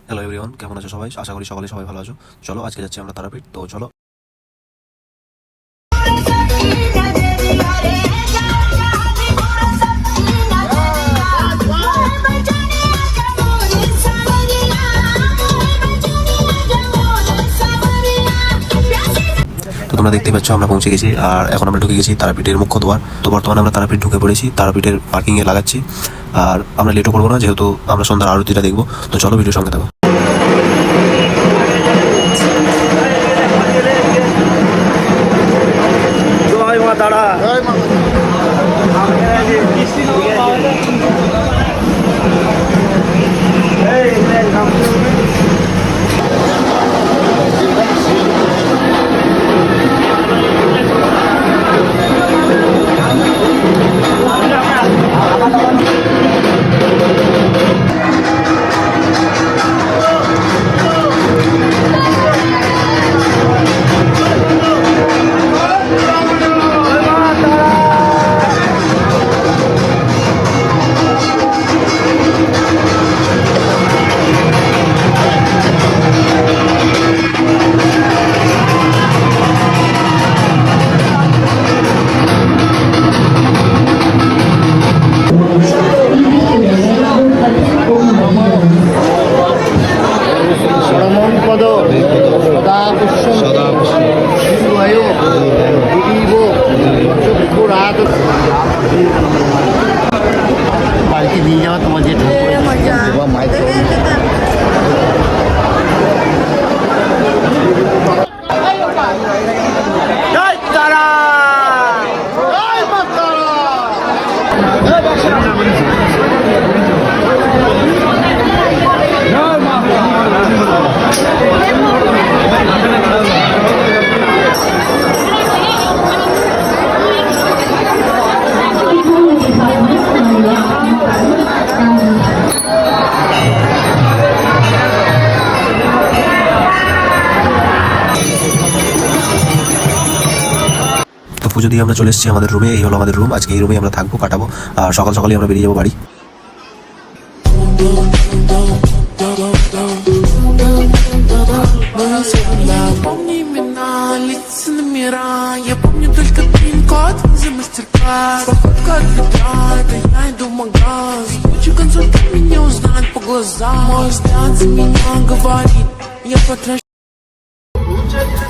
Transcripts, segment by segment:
Hello everyone, কেমন আছো সবাই? আশা করি সকালে সবাই ভালো আছো। চলো আজকে যাচ্ছি আমরা তারাপীঠ। তো চলো। তো তোমরা দেখতে পাচ্ছ আমরা পৌঁছে গেছি, আর এখন আমরা ঢুকে গেছি তারাপীঠের মুখ্য দ্বার। তো বর্তমানে আমরা তারাপীঠ ঢুকে পড়েছি, তারাপীঠের পার্কিংয়ে লাগাচ্ছি। আর আমরা লেটও করবো না, যেহেতু আমরা সন্ধ্যার আরতিটা দেখবো। তো চলো ভিডিওর সঙ্গে থাকো। জয় মা তারা। জয় মা। বাড়িতে নিয়ে যাওয়া তোমার যে পুজো দিয়ে আমরা চলে এসেছি আমাদের রুমে। এই হলো আমাদের রুম। আজকে এই রুমে আমরা থাকবো, কাটাবো। আর সকাল সকালই আমরা বেরিয়ে যাবো বাড়ি।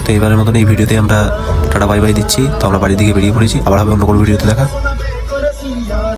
তো এবারের মতন এই ভিডিওতে আমরা টাটা বাই বাই দিচ্ছি। তো আমরা বাড়ির দিকে বেরিয়ে পড়েছি। আবার হবে অন্য কোনো ভিডিওতে দেখা।